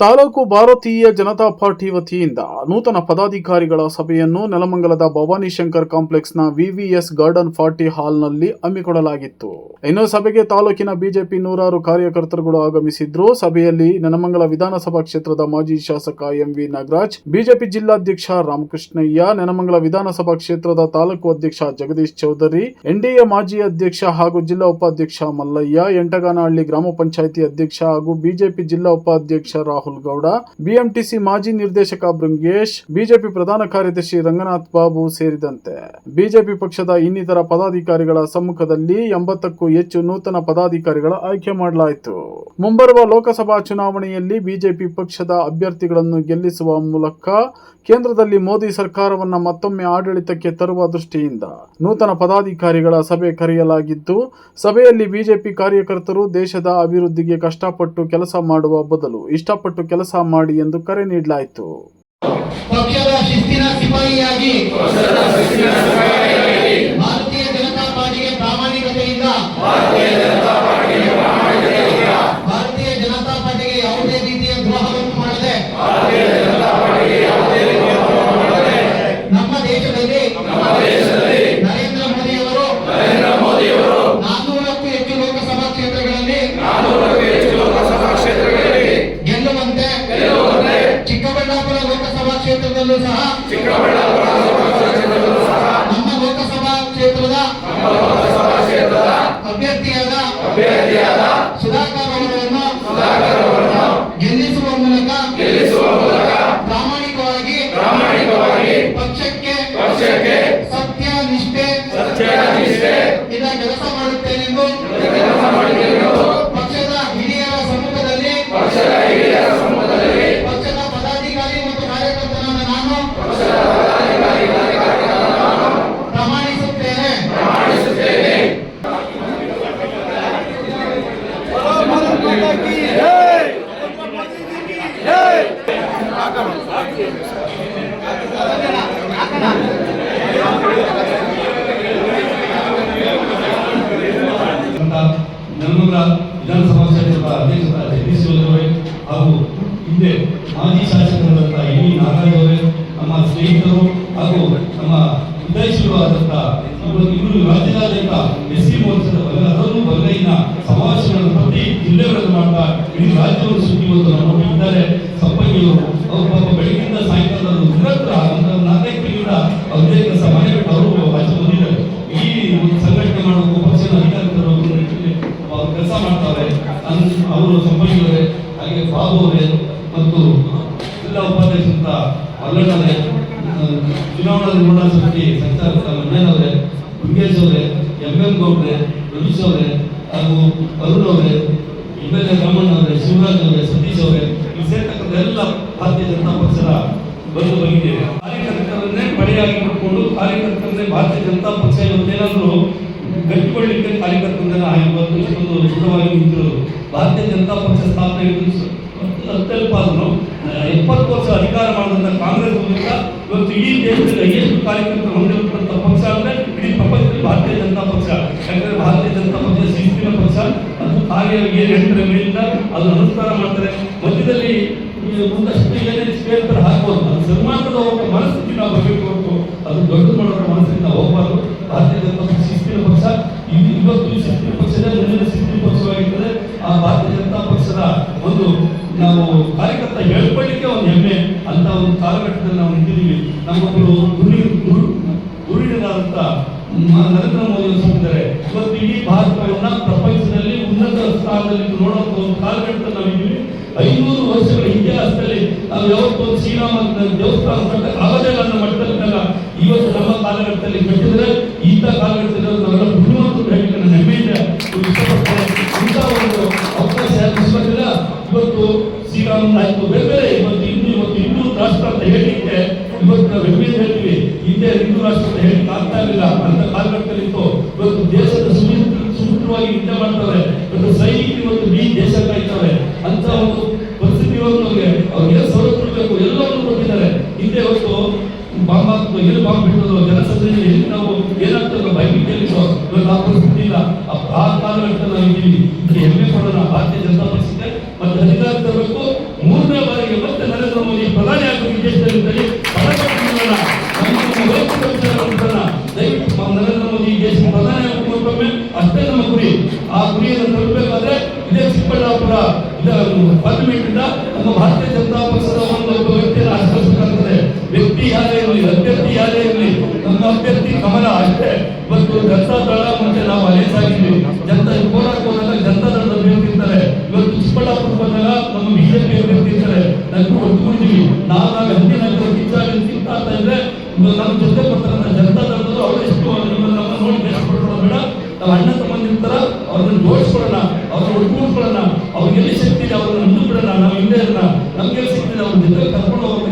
ತಾಲೂಕು ಭಾರತೀಯ ಜನತಾ ಪಾರ್ಟಿ ವತಿಯಿಂದ ನೂತನ ಪದಾಧಿಕಾರಿಗಳ ಸಭೆಯನ್ನು ನೆಲಮಂಗಲದ ಭವಾನಿ ಶಂಕರ್ ಕಾಂಪ್ಲೆಕ್ಸ್ನ ವಿವಿಎಸ್ ಗಾರ್ಡನ್ ಪಾರ್ಟಿ ಹಾಲ್ನಲ್ಲಿ ಹಮ್ಮಿಕೊಳ್ಳಲಾಗಿತ್ತು. ಇನ್ನು ಸಭೆಗೆ ತಾಲೂಕಿನ ಬಿಜೆಪಿ ನೂರಾರು ಕಾರ್ಯಕರ್ತರುಗಳು ಆಗಮಿಸಿದ್ರು. ಸಭೆಯಲ್ಲಿ ನೆಲಮಂಗಲ ವಿಧಾನಸಭಾ ಕ್ಷೇತ್ರದ ಮಾಜಿ ಶಾಸಕ ಎಂವಿ ನಾಗರಾಜ್, ಬಿಜೆಪಿ ಜಿಲ್ಲಾಧ್ಯಕ್ಷ ರಾಮಕೃಷ್ಣಯ್ಯ, ನೆಲಮಂಗಲ ವಿಧಾನಸಭಾ ಕ್ಷೇತ್ರದ ತಾಲೂಕು ಅಧ್ಯಕ್ಷ ಜಗದೀಶ್ ಚೌಧರಿ, ಎನ್ಡಿಎ ಮಾಜಿ ಅಧ್ಯಕ್ಷ ಹಾಗೂ ಜಿಲ್ಲಾ ಉಪಾಧ್ಯಕ್ಷ ಮಲ್ಲಯ್ಯ, ಎಂಟಗಾನಹಳ್ಳಿ ಗ್ರಾಮ ಪಂಚಾಯಿತಿ ಅಧ್ಯಕ್ಷ ಹಾಗೂ ಬಿಜೆಪಿ ಜಿಲ್ಲಾ ಉಪಾಧ್ಯಕ್ಷ ರಾಹುಲ್ ಗೌಡ, ಬಿಎಂಟಿಸಿ ಮಾಜಿ ನಿರ್ದೇಶಕ ಬೃಂಗೇಶ್, ಬಿಜೆಪಿ ಪ್ರಧಾನ ಕಾರ್ಯದರ್ಶಿ ರಂಗನಾಥ್ ಬಾಬು ಸೇರಿದಂತೆ ಬಿಜೆಪಿ ಪಕ್ಷದ ಇನ್ನಿತರ ಪದಾಧಿಕಾರಿಗಳ ಸಮ್ಮುಖದಲ್ಲಿ 80ಕ್ಕೂ ಹೆಚ್ಚು ನೂತನ ಪದಾಧಿಕಾರಿಗಳ ಆಯ್ಕೆ ಮಾಡಲಾಯಿತು. ಮುಂಬರುವ ಲೋಕಸಭಾ ಚುನಾವಣೆಯಲ್ಲಿ ಬಿಜೆಪಿ ಪಕ್ಷದ ಅಭ್ಯರ್ಥಿಗಳನ್ನು ಗೆಲ್ಲಿಸುವ ಮೂಲಕ ಕೇಂದ್ರದಲ್ಲಿ ಮೋದಿ ಸರ್ಕಾರವನ್ನು ಮತ್ತೊಮ್ಮೆ ಆಡಳಿತಕ್ಕೆ ತರುವ ದೃಷ್ಟಿಯಿಂದ ನೂತನ ಪದಾಧಿಕಾರಿಗಳ ಸಭೆ ಕರೆಯಲಾಗಿದ್ದು, ಸಭೆಯಲ್ಲಿ ಬಿಜೆಪಿ ಕಾರ್ಯಕರ್ತರು ದೇಶದ ಅಭಿವೃದ್ಧಿಗೆ ಕಷ್ಟಪಟ್ಟು ಕೆಲಸ ಮಾಡುವ ಬದಲು ಇಷ್ಟಪಟ್ಟು ಕೆಲಸ ಮಾಡಿ ಎಂದು ಕರೆ ನೀಡಲಾಯಿತು. ಪಕ್ಷದ ಶಿಸ್ತಿನ ಸಿಪಾಯಿಯಾಗಿ ಭಾರತೀಯ ಜನತಾ ಪಾರ್ಟಿಗೆ ಪ್ರಾಮಾಣಿಕತೆಯಿಂದ ಭಾರತೀಯ ಜನತಾ ಪಾರ್ಟಿಗೆ ಯಾವುದೇ ರೀತಿಯ ದ್ರೋಹವನ್ನು ಮಾಡದೆ ನಮ್ಮ ದೇಶದಲ್ಲಿ ನರೇಂದ್ರ ಮೋದಿಯವರು 400ಕ್ಕೂ ಹೆಚ್ಚು ಲೋಕಸಭಾ ಕ್ಷೇತ್ರಗಳಲ್ಲಿ ಗೆಲ್ಲುವಂತೆ ಚಿಕ್ಕಬಳ್ಳಾಪುರ ಲೋಕಸಭಾ ಕ್ಷೇತ್ರದಲ್ಲೂ ಸಹ ನಮ್ಮ ಲೋಕಸಭಾ ಕ್ಷೇತ್ರದ ಅಭ್ಯರ್ಥಿಯಾದ ಸುಧಾಕರ್ ಅವರನ್ನು ಗೆಲ್ಲಿಸುವ ಮೂಲಕ ಪ್ರಾಮಾಣಿಕವಾಗಿ ಪಕ್ಷಕ್ಕೆ ಸತ್ಯ ನಿಷ್ಠೆ ಇದ ಕೆಲಸ ಮಾಡುತ್ತೇನೆಂದು ಪಕ್ಷದ ಹಿರಿಯರ ಸಮ್ಮುಖದಲ್ಲಿ ಪಕ್ಷದ ಪದಾಧಿಕಾರಿ ಮತ್ತು ಕಾರ್ಯಕರ್ತನಾದ ನಾನು ಪ್ರಮಾಣಿಸುತ್ತೇನೆ. ನೆಲಮಂಗಲ ವಿಧಾನಸಭಾ ಕ್ಷೇತ್ರದ ಅಧ್ಯಕ್ಷರಾದ ಜಗದೀಶ್ ಚೌಧರಿ ಹಾಗೂ ಹಿಂದೆ ಮಾಜಿ ಶಾಸಕರಾದಂಥ ಎಂವಿ ನಾಗರಾಜ್ ಅವರೇ, ನಮ್ಮ ಸ್ನೇಹಿತರು ಹಾಗೂ ನಮ್ಮ ವಿಧಾಯಕರಾದಂಥ ಇವರು ರಾಜ್ಯದಾದ್ಯಂತ ಎಸ್ಸಿ ಮೋರ್ಚಾದ ಅದರಲ್ಲೂ ಬಲಗೈನ ಸಮಾವೇಶಗಳನ್ನು ಪ್ರತಿ ಜಿಲ್ಲೆಗಳನ್ನು ಮಾಡ್ತಾ ಇಡೀ ರಾಜ್ಯವನ್ನು ಸುತ್ತಿ ಇವತ್ತು ನಮ್ಮ ಇದ್ದಾರೆ. ಸಂಪಂಗಿಯವರು ಅವರು ಪಾಪ ಬೆಳಗ್ಗಿಂದ ಸಾಯಂಕಾಲ ನಿರಂತರ ನಾಗರಿಕರಿಂದ ಅವರೇ ಕೆಲಸ ಮನೆ ಬಿಟ್ಟು ಅವರು ರಾಜ್ಯ ಬಂದಿದ್ದಾರೆ. ಈ ಒಂದು ಸಂಘಟನೆ ಮಾಡಬೇಕು, ಪಕ್ಷದ ಅಧಿಕಾರಿಗಳು ಕೆಲಸ ಮಾಡ್ತಾರೆ. ಅವರು ಸಂಪಂಗಿಯವರೇ, ಹಾಗೆ ಬಾಬು ಅವರೇ ಮತ್ತು ಜಿಲ್ಲಾ ಉಪಾಧ್ಯಕ್ಷ ಮಲ್ಲಣ್ಣವರೇ, ಚುನಾವಣಾ ನಿರ್ವಹಣಾ ಸಮಿತಿ ಸಂಚಾಲಕ ಮಂಜನವರೇ, ಬೃಂಗೇಶ್ ಅವರೇ, ಎಂಎಂ ಗೌಡ್ರೆ, ರವೀಶ್ ಅವರೇ ಹಾಗೂ ಅರುಣ್ ಅವರೇ, ಎಂಎಲ್ಎ ರಾಮಣ್ಣ ಅವರೇ, ಶಿವರಾಜ್ ಅವರೇ, ಸತೀಶ್ ಅವರೇ, ಇಲ್ಲಿ ಸೇರ್ತಕ್ಕಂಥ ಎಲ್ಲ ಭಾರತೀಯ ಜನತಾ ಪಕ್ಷದ ಬಂದು ಬಂದಿದ್ದೇವೆ. ಕಾರ್ಯಕರ್ತರನ್ನೇ ಪಡೆಯಾಗಿ ಮಾಡಿಕೊಂಡು ಕಾರ್ಯಕರ್ತರನ್ನೇ ಭಾರತೀಯ ಜನತಾ ಪಕ್ಷ ಇವತ್ತೇನಾದರೂ ಗಟ್ಟಿಕೊಳ್ಳಿಕ್ಕೆ ಕಾರ್ಯಕರ್ತರನ್ನ ಇವತ್ತು ಇಷ್ಟೊಂದು ದೃಢವಾಗಿ ನಿಂತಿರೋದು. ಭಾರತೀಯ ಜನತಾ ಪಕ್ಷ ಸ್ಥಾಪನೆ ಅತ್ಯಲ್ಪ ಆದರೂ 70 ವರ್ಷ ಅಧಿಕಾರ ಮಾಡಿದಂಥ ಕಾಂಗ್ರೆಸ್ ಮೂಲಕ ಇವತ್ತು ಇಡೀ ದೇಶದಲ್ಲಿ ಹೈಯೆಸ್ಟ್ ಕಾರ್ಯಕರ್ತರು ಹೊಂದಿರುವಂಥ ಪಕ್ಷ ಅಂದರೆ ಇಡೀ ಪ್ರಪಂಚದಲ್ಲಿ ಭಾರತೀಯ ಜನತಾ ಪಕ್ಷ. ಯಾಕಂದರೆ ಭಾರತೀಯ ಜನತಾ ಪಕ್ಷ ಶಿಸ್ತಿನ ಪಕ್ಷ, ಅದು ಕಾರ್ಯ ಏನು ಹೇಳ್ತಾರೆ ಮೇಲಿಂದ ಅದನ್ನು ಅನುಷ್ಠಾನ ಮಾಡ್ತಾರೆ. ಮಧ್ಯದಲ್ಲಿ ಒಂದಷ್ಟು ಶ್ವೇತರ ಹಾಕಬಹುದು, ಅದು ಸನ್ಮಾನದ ಒಬ್ಬ ಮನಸ್ಥಿತಿ ನಾವು ಬರಬೇಕು ಹೊರತು ಅದು ದೊಡ್ಡ ಮಾಡೋರ ಮನಸ್ಸಿಗೆ ನಾವು ಹೋಗಬಾರ್ದು. ಭಾರತೀಯ ಜನತಾ ಪಕ್ಷ ಶಿಸ್ತಿನ ಪಕ್ಷ, ಇವತ್ತು ಶಿಸ್ತಿನ ಪಕ್ಷದ ಮುಂದಿನ ಶಿಸ್ತಿನ ಪಕ್ಷವಾಗಿರ್ತದೆ. ಆ ಭಾರತೀಯ ಜನತಾ ಪಕ್ಷದ ಒಂದು ನಾವು ಕಾರ್ಯಕರ್ತ ಹೇಳ್ಕೊಳ್ಳಿಕ್ಕೆ ಒಂದು ಹೆಮ್ಮೆ ಅಂತ ಒಂದು ಕಾಲಘಟ್ಟದಲ್ಲಿ ನಾವು ನಿಂತಿದ್ದೀವಿ. ನಮ್ಮೊಬ್ಬರು ಗುರುವಿನರಾದಂಥ ನರೇಂದ್ರ ಮೋದಿ ಅವರು ಹೇಳಿದ್ದಾರೆ, ಇವತ್ತು ಇಡೀ ಭಾರತವನ್ನ ಪ್ರಪಂಚದಲ್ಲಿ ಉನ್ನತ ಸ್ಥಾನದಲ್ಲಿ ನೋಡುವಂಥ ಒಂದು ಕಾಲಘಟ್ಟದಲ್ಲಿ ನಾವಿದ್ದೀವಿ. 500 ವರ್ಷಗಳ ಇತಿಹಾಸದಲ್ಲಿ ನಾವು ಯಾವತ್ತೂ ಒಂದು ಶ್ರೀರಾಮ ದೇವಸ್ಥಾನ ಕಟ್ಟಕ್ಕೆ ಆಗದೇ ಇಲ್ಲ ಅನ್ನೋ ಮಟ್ಟದಲ್ಲ ಇವತ್ತು ನಮ್ಮ ಕಾಲಘಟ್ಟದಲ್ಲಿ ಕಟ್ಟಿದ್ರೆ. ಇಂಥ ಕಾಲಘಟ್ಟದಲ್ಲಿ ನಾವೆಲ್ಲ ಬುದ್ಧಿವಂತರು ಹೇಳಲಿಕ್ಕೆ ನನ್ನ ಹೆಮ್ಮೆಯಿಂದ ಇಷ್ಟಪಡ್ತೇನೆ. ಇಂಥ ಒಂದು ಅವಕಾಶ ಯಾಕಿಲ್ಲ. ಇವತ್ತು ಶ್ರೀರಾಮನ ಆಯ್ತು ಬೇರೆ ಬೇರೆ ಇವತ್ತು ಹಿಂದೂ ರಾಷ್ಟ್ರ ಅಂತ ಹೇಳಲಿಕ್ಕೆ ಇವತ್ತು ನಾವು ಹೆಮ್ಮೆಯಿಂದ ಹೇಳ್ತೀವಿ. ಹಿಂದೆ ಹಿಂದೂ ರಾಷ್ಟ್ರ ಅಂತ ಹೇಳಲಿಕ್ಕೆ ಆಗ್ತಾ ಇರಲಿಲ್ಲ ಅಂತ ಕಾಲಘಟ್ಟದಲ್ಲಿ ಇತ್ತು. ಇವತ್ತು ದೇಶದ ಸುಮಿತ್ರವಾಗಿ ಯುದ್ಧ ಮಾಡ್ತಾರೆ. ಇವತ್ತು ಸೈನಿಕರು ಇವತ್ತು ಈ ದೇಶ ಕಾಯ್ತಾರೆ ಅಂತ ಒಂದು ಪರಿಸ್ಥಿತಿ ಇವತ್ತು ಅವ್ರಿಗೆ ಸವಲತ್ತು ಕೊಡಬೇಕು ಎಲ್ಲವನ್ನು ಕೊಟ್ಟಿದ್ದಾರೆ. ಹಿಂದೆ ಇವತ್ತು ಬಾಂಬ್ ಎಲ್ಲಿ ಬಾಂಬ್ ಬಿಟ್ಟರು ಜನಸಂಖ್ಯೆ ನಾವು ಏನಾಗ್ತದೆ ಭಯಭೀತಿಯಲ್ಲಿ ಇವತ್ತು ಆ ಪರಿಸ್ಥಿತಿ ಇಲ್ಲ. ಆ ಕಾಲಘಟ್ಟದಲ್ಲಿ ನಾವು ಇದ್ದೀವಿ. ಹೆಮ್ಮೆ ಪಡೋಣ ಭಾರತೀಯ ಜನತಾ ಪಕ್ಷಕ್ಕೆ ಮತ್ತೆ ಅಧಿಕಾರ ತರಬೇಕು. 3ನೇ ಎಲ್ಲರೂ ಒಟ್ಟುಕೊಂಡಿದ್ದೀವಿ. ನಾವು ಹಂದಿನ ತಿಂತಾ ಇದ್ರೆ ನಮ್ಮ ಜೊತೆ ಬರ್ತಾರಂತ ಜನತಾ ದಳದವರು ಅವರೆಷ್ಟು ನಮ್ಮ ನೋಡಿ ದೇಶಪಡ್ಕೊಳ್ಳೋದು ಬೇಡ. ನಾವು ಅಣ್ಣ ತಮ್ಮಂದಿರ್ತಾರ, ಅವ್ರನ್ನ ಜೋಡಿಸ್ಕೊಳ್ಳೋಣ, ಅವ್ರನ್ನ ಒಟ್ಟುಗೂಡ್ಕೊಳ್ಳೋಣ, ಅವ್ರಿಗೆ ಎಲ್ಲಿ ಶಕ್ತಿ ಇದೆ ಅವ್ರನ್ನ ಮುಂದೆ ಬಿಡೋಣ, ನಾವು ಹಿಂದೆ ಇರೋಣ, ನಮ್ಗೆ ಶಕ್ತಿ ಇದೆ ಅವ್ರ ಜೊತೆ ಕರ್ಕೊಂಡು ಹೋಗೋಣ